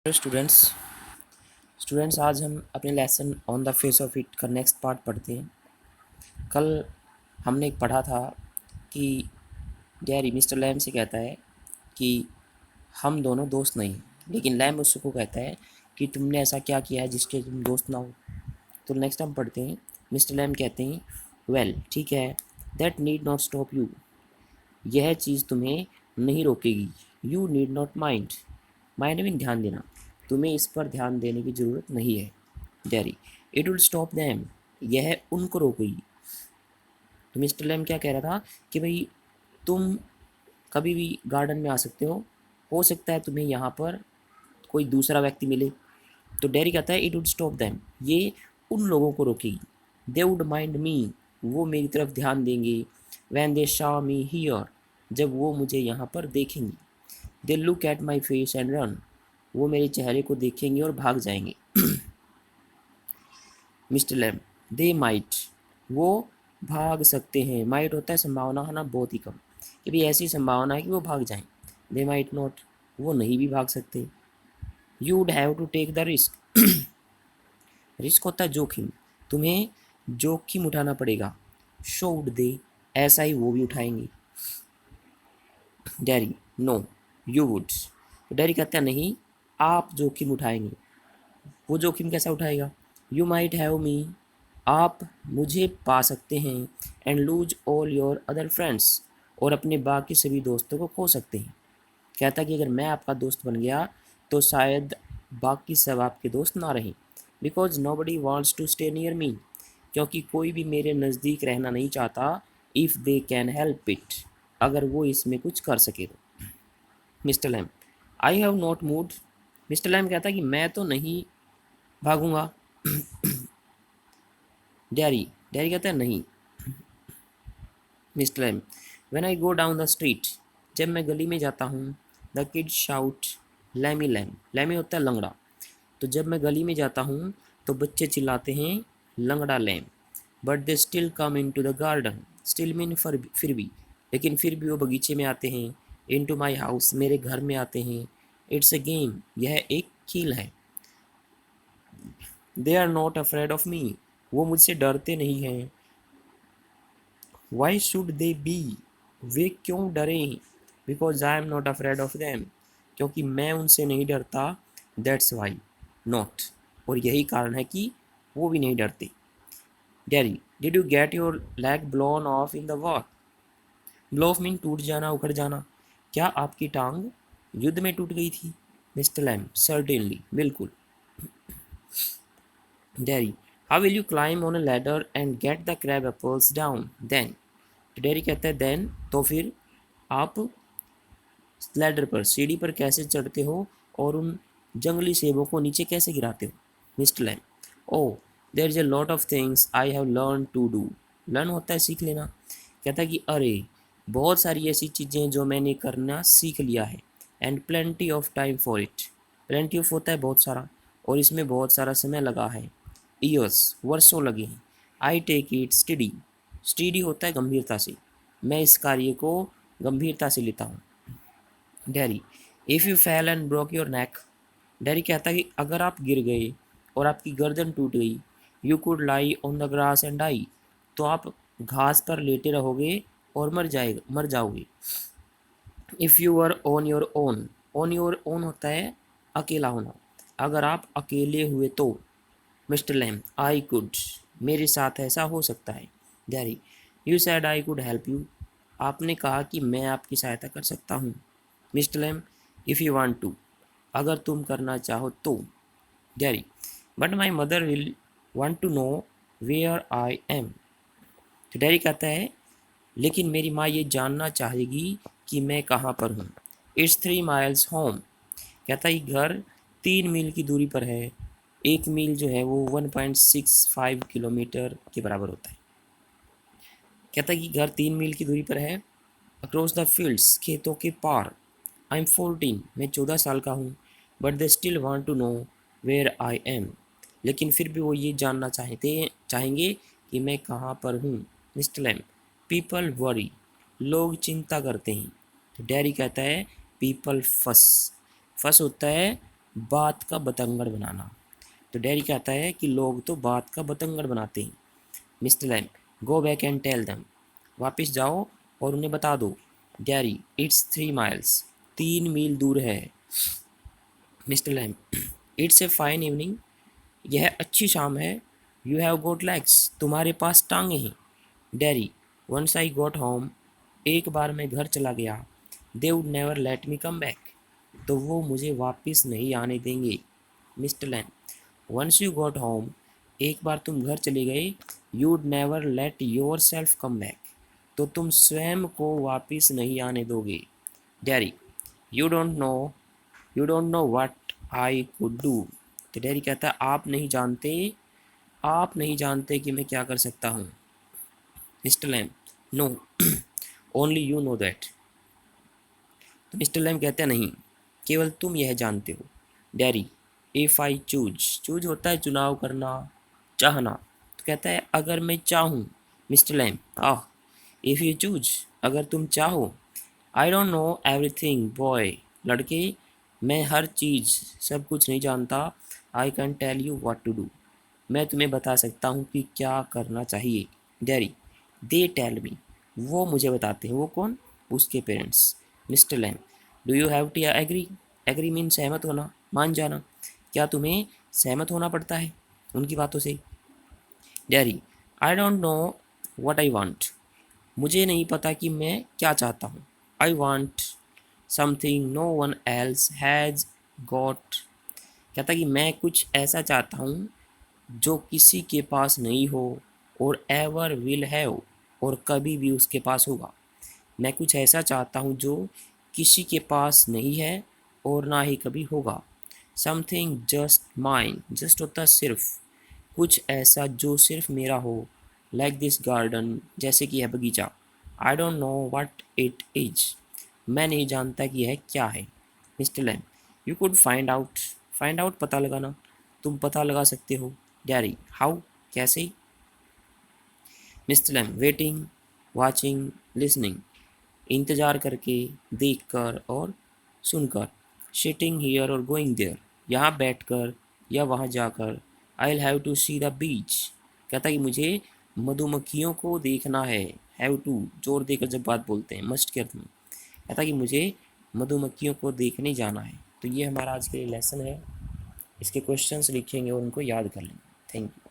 Hello students आज हम अपने lesson on the face of it का नेक्स्ट पार्ट पढ़ते हैं। कल हमने एक पढ़ा था कि गैरी मिस्टर लैम से कहता है कि हम दोनों दोस्त नहीं, लेकिन लैम उसको कहता है कि तुमने ऐसा क्या किया है जिसके तुम दोस्त ना हो। तो नेक्स्ट हम पढ़ते हैं। मिस्टर लैम कहते हैं, वेल ठीक है, that need not stop you, यह चीज़ तुम्हें नहीं रोकेगी। You need not mind, mind में ध्यान देना, तुम्हें इस पर ध्यान देने की ज़रूरत नहीं है। Dairy, it will stop them, यह उनको रोकेगी। तो मिस्टर लैम क्या कह रहा था कि भाई तुम कभी भी गार्डन में आ सकते हो सकता है तुम्हें यहाँ पर कोई दूसरा व्यक्ति मिले। तो डेरी कहता है इट वुड स्टॉप दैम, ये उन लोगों को रोकेगी। दे वुड माइंड मी, वो मेरी तरफ ध्यान देंगे। When they Shaw me here, जब वो मुझे यहाँ पर देखेंगे। They look at my face and run, वो मेरे चेहरे को देखेंगे और भाग जाएंगे। मिस्टर लैम, दे माइट, वो भाग सकते हैं। माइट होता है संभावना होना बहुत ही कम, कि भाई ऐसी संभावना है कि वो भाग जाएं। दे माइट नॉट, वो नहीं भी भाग सकते। You would have to take the risk, risk होता है जोखिम, तुम्हें जोखिम उठाना पड़ेगा। शो वुड दे, ऐसा ही वो भी उठाएंगे। Derry, no you would, Derry कहता है नहीं, आप जोखिम उठाएंगे। वो जोखिम कैसा उठाएगा? यू माइट हैव मी, आप मुझे पा सकते हैं। And lose all your other friends, और अपने बाकी सभी दोस्तों को खो सकते हैं। कहता कि अगर मैं आपका दोस्त बन गया तो शायद बाकी सब आपके दोस्त ना रहें। Because nobody wants to stay near me, क्योंकि कोई भी मेरे नज़दीक रहना नहीं चाहता। If they can help it, अगर वो इसमें कुछ कर सके तो। Mister Lamb, I have not mood, mister Lamb कहता कि मैं तो नहीं भागूंगा। डैरी, डैरी कहता है नहीं। Mister M, when I go down the street, जब मैं गली में जाता हूँ। The kids shout Lamey Lamb, Lamey होता है लंगड़ा। तो जब मैं गली में जाता हूँ तो बच्चे चिल्लाते हैं लंगड़ा Lamb. But they still come in to the garden, still mean फिर भी, लेकिन फिर भी वो बगीचे में आते हैं। इन टू माई हाउस, मेरे घर में आते हैं। इट्स अ गेम, यह एक खेल है। They are not afraid of me, वो मुझसे डरते नहीं हैं। वाई शुड दे बी, वे क्यों डरें? Because I am not afraid of them, क्योंकि मैं उनसे नहीं डरता। दैट्स वाई नॉट, और यही कारण है कि वो भी नहीं डरते। Dairy, did you get your leg blown of in the war? Blow of mean टूट जाना, उखड़ जाना। क्या आपकी टांग युद्ध में टूट गई थी? मिस्टर लैम, सर्टेनली, बिल्कुल। Derry, how will you climb on a ladder and get the crab apples down then? Derry कहता है देन, तो फिर आप लैडर पर, सीढ़ी पर कैसे चढ़ते हो और उन जंगली सेबों को नीचे कैसे गिराते हो? Mister Lamb, oh there is a lot of things I have learn to do, learn होता है सीख लेना। कहता है कि अरे बहुत सारी ऐसी चीज़ें जो मैंने करना सीख लिया है। And plenty of time for it, plenty of होता है बहुत सारा, और इसमें बहुत सारा समय लगा है। ईयर्स, वर्षों लगे हैं। I take it study, study होता है गंभीरता से, मैं इस कार्य को गंभीरता से लेता हूँ। Dairy, if you fail and broke your neck, dairy कहता है कि अगर आप गिर गए और आपकी गर्दन टूट गई। You could lie on the grass and die, तो आप घास पर लेटे रहोगे और मर जाओगे। If you are on your own होता है अकेला होना, अगर आप अकेले हुए तो। मिस्टर लैम, आई कुड, मेरे साथ ऐसा हो सकता है। Derry, you said I could help you, आपने कहा कि मैं आपकी सहायता कर सकता हूँ। Mister Lamb, if you want to, अगर तुम करना चाहो तो। Derry, but my mother will want to know where I am. तो डैरी कहता है लेकिन मेरी माँ ये जानना चाहेगी कि मैं कहाँ पर हूँ। इट्स 3 माइल्स होम, कहता है घर 3 मील की दूरी पर है। 1 मील जो है वो 1.65 किलोमीटर के बराबर होता है। कहता है कि घर 3 मील की दूरी पर है। अक्रॉस द फील्ड्स, खेतों के पार। आई एम 14, मैं 14 साल का हूँ। But they still want to know where I am, लेकिन फिर भी वो ये जानना चाहेंगे कि मैं कहाँ पर हूँ। मिस्टर लैम, पीपल वरी, लोग चिंता करते हैं। तो डैरी कहता है पीपल फस, फस होता है बात का बतंगड़ बनाना। तो डैडी कहता है कि लोग तो बात का बतंगड़ बनाते हैं। Mister Lamb, go back and tell them, वापस जाओ और उन्हें बता दो। डैडी, इट्स 3 माइल्स, 3 मील दूर है। Mister lamb, it's a fine evening, यह अच्छी शाम है। यू हैव गोट लेग्स, तुम्हारे पास टांगे हैं। Derry, once I got home, एक बार मैं घर चला गया, they would never let me come back, तो वो मुझे वापस नहीं आने देंगे। Mister Lamb, once you got home, एक बार तुम घर चले गए, you'd never let yourself come back, तो तुम स्वयं को वापस नहीं आने दोगे। Derry, you don't know, you don't know what I could do. तो डैडी कहता है आप नहीं जानते कि मैं क्या कर सकता हूँ। Mister Lamb, no, only you know that. तो मिस्टर लैम्ब कहते हैं नहीं, केवल तुम यह जानते हो। Derry, if I choose, choose होता है चुनाव करना, चाहना। तो कहता है अगर मैं चाहूँ। Mister Lamb, ah, if you choose, अगर तुम चाहो। I don't know everything boy, लड़के, मैं हर चीज़, सब कुछ नहीं जानता। I can tell you what to do, मैं तुम्हें बता सकता हूँ कि क्या करना चाहिए। डैडी, दे टेल मी, वो मुझे बताते हैं। वो कौन? उसके parents. Mister Lamb, do you have to agree, agree mean सहमत होना, मान जाना, क्या तुम्हें सहमत होना पड़ता है उनकी बातों से? Derry, I don't know what I want, मुझे नहीं पता कि मैं क्या चाहता हूँ। I want something no one else has got, कहता कि मैं कुछ ऐसा चाहता हूँ जो किसी के पास नहीं हो और एवर विल हैव, और कभी भी उसके पास होगा। मैं कुछ ऐसा चाहता हूँ जो किसी के पास नहीं है और ना ही कभी होगा। समथिंग जस्ट माइन, जस्ट होता है सिर्फ, कुछ ऐसा जो सिर्फ मेरा हो। लाइक दिस गार्डन, जैसे कि यह बगीचा। I don't know what it is, मैं नहीं जानता कि यह क्या है। Mister Lamb, you could find out पता लगाना, तुम पता लगा सकते हो। डैडी, हाउ, कैसे? Mister Lamb, waiting, watching, listening, इंतज़ार करके, देखकर और सुनकर। सिटिंग हियर और गोइंग देयर, यहाँ बैठकर या वहाँ जाकर। I will have to see the beach, कहता कि मुझे मधुमक्खियों को देखना है। हैव टू जोर देकर जब बात बोलते हैं, मस्ट के अर्थ में, कहता कि मुझे मधुमक्खियों को देखने जाना है। तो ये हमारा आज के लिए लेसन है। इसके क्वेश्चंस लिखेंगे और उनको याद कर लेंगे। Thank you.